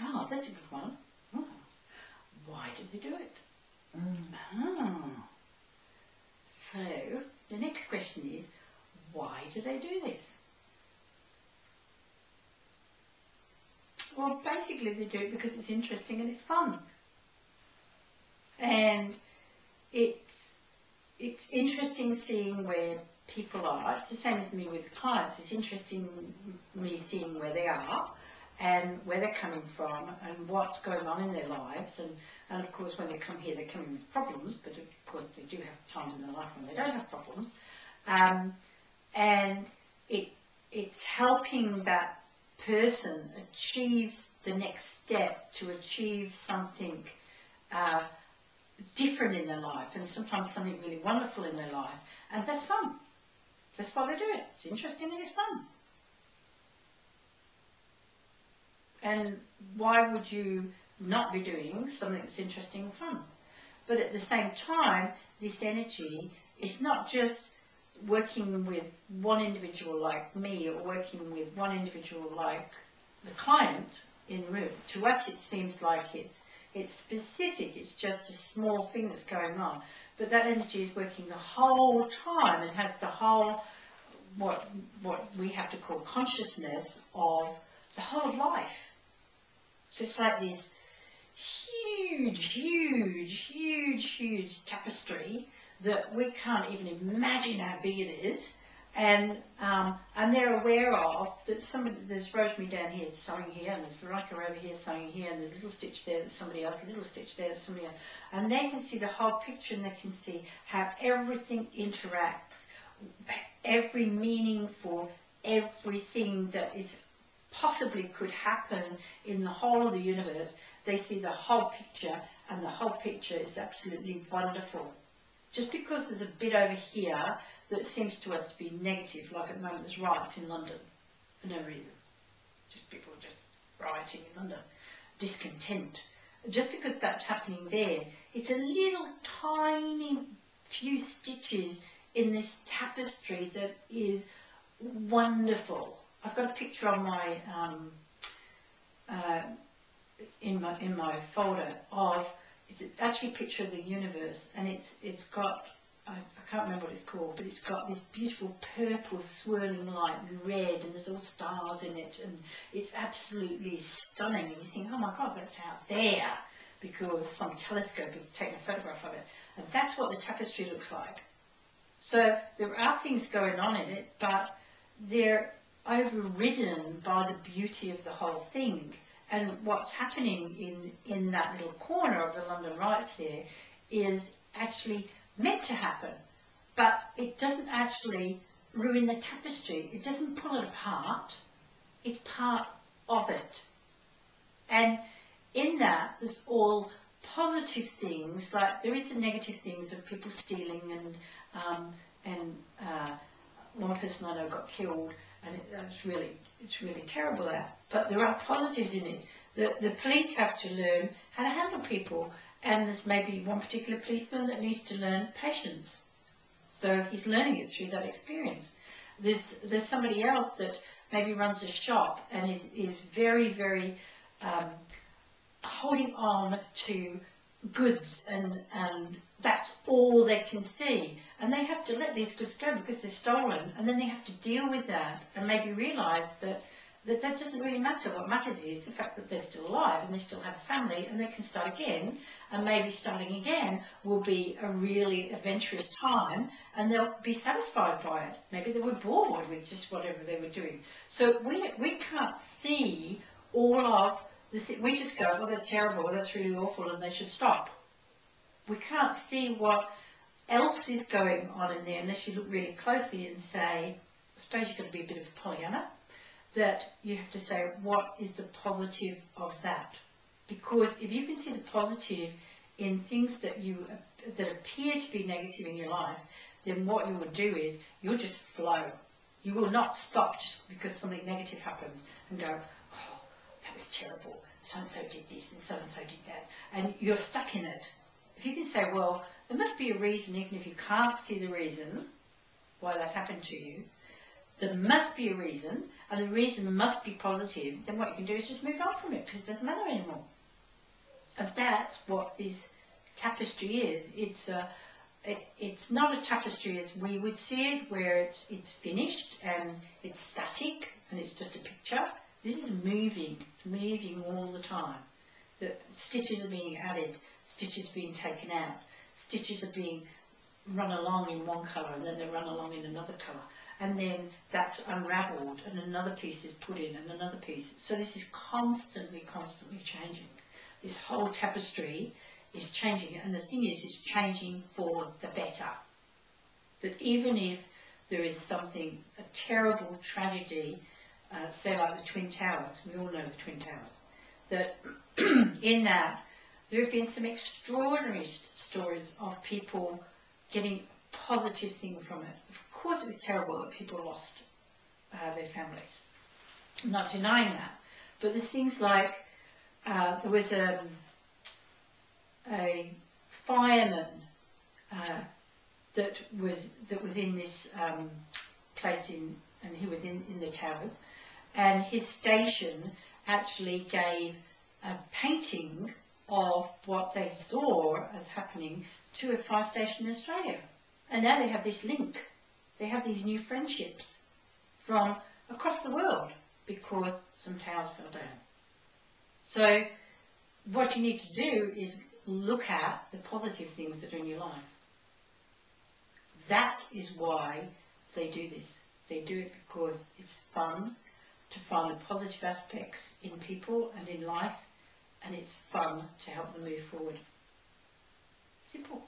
Oh, that's a good one. Oh. Why do they do it? So, the next question is, why do they do this? Well, basically they do it because it's interesting and it's fun. And it's interesting seeing where people are. It's the same as me with clients. It's interesting me seeing where they are and where they're coming from and what's going on in their lives. And of course, when they come here, they're coming with problems, but of course they do have times in their life when they don't have problems. And it's helping that person achieve the next step to achieve something different in their life, and sometimes something really wonderful in their life, and that's fun. That's why they do it. It's interesting and it's fun. And why would you not be doing something that's interesting and fun? But at the same time, this energy is not just working with one individual like me or working with one individual like the client in the room. To us it seems like it's specific, it's just a small thing that's going on. But that energy is working the whole time and has the whole, what we have to call consciousness of the whole of life. So it's like this huge tapestry that we can't even imagine how big it is. And they're aware of that there's Rosemary down here sewing here, and there's Veronica over here sewing here, and there's a little stitch there, there's somebody else, a little stitch there, there's somebody else. And they can see the whole picture, and they can see how everything interacts, every meaning for everything that is possibly could happen in the whole of the universe. They see the whole picture, and the whole picture is absolutely wonderful. Just because there's a bit over here that seems to us to be negative, like at the moment there's riots in London for no reason. Just people just rioting in London. Discontent. Just because that's happening there, it's a little tiny few stitches in this tapestry that is wonderful. I've got a picture on my in my folder of, it's actually a picture of the universe, and it's got, I can't remember what it's called, but it's got this beautiful purple swirling light and red, and there's all stars in it, and it's absolutely stunning. And you think, oh my God, that's out there, because some telescope has taken a photograph of it. And that's what the tapestry looks like. So there are things going on in it, but they're overridden by the beauty of the whole thing. And what's happening in that little corner of the London riots there is actually meant to happen, but it doesn't actually ruin the tapestry. It doesn't pull it apart. It's part of it. And in that, there's all positive things, like there is the negative things of people stealing, and one person I know got killed, and it's really terrible that. But there are positives in it. The police have to learn how to handle people, and there's maybe one particular policeman that needs to learn patience. So he's learning it through that experience. There's somebody else that maybe runs a shop and is very holding on to goods, and that's all they can see, and they have to let these goods go because they're stolen, and then they have to deal with that and maybe realize that doesn't really matter. What matters is the fact that they're still alive and they still have a family, and they can start again, and maybe starting again will be a really adventurous time, and they'll be satisfied by it. Maybe they were bored with just whatever they were doing. So we can't see all of we just go, oh, that's terrible, that's really awful, and they should stop. We can't see what else is going on in there unless you look really closely and say, I suppose you've got to be a bit of a Pollyanna, that you have to say, what is the positive of that? Because if you can see the positive in things that appear to be negative in your life, then what you will do is you'll just flow. You will not stop just because something negative happens and go, oh, that was terrible, so-and-so did this and so-and-so did that, and you're stuck in it. If you can say, well, there must be a reason, even if you can't see the reason why that happened to you, there must be a reason, and the reason must be positive, then what you can do is just move on from it, because it doesn't matter anymore. And that's what this tapestry is. It's not a tapestry as we would see it, where it's finished and it's static and it's just a picture. This is moving. It's moving all the time. The stitches are being added, stitches being taken out, stitches are being run along in one colour and then they run along in another colour. And then that's unravelled and another piece is put in and another piece. So this is constantly changing. This whole tapestry is changing, and the thing is, it's changing for the better. That even if there is something, a terrible tragedy, say like the Twin Towers, we all know the Twin Towers, that in that there have been some extraordinary stories of people getting a positive thing from it. Of course it was terrible that people lost their families. I'm not denying that. But there's things like, there was a fireman that was in this place and he was in the towers, and his station actually gave a painting of what they saw as happening to a fire station in Australia. And now they have this link. They have these new friendships from across the world because some towers fell down. So what you need to do is look at the positive things that are in your life. That is why they do this. They do it because it's fun to find the positive aspects in people and in life, and it's fun to help them move forward. Simple.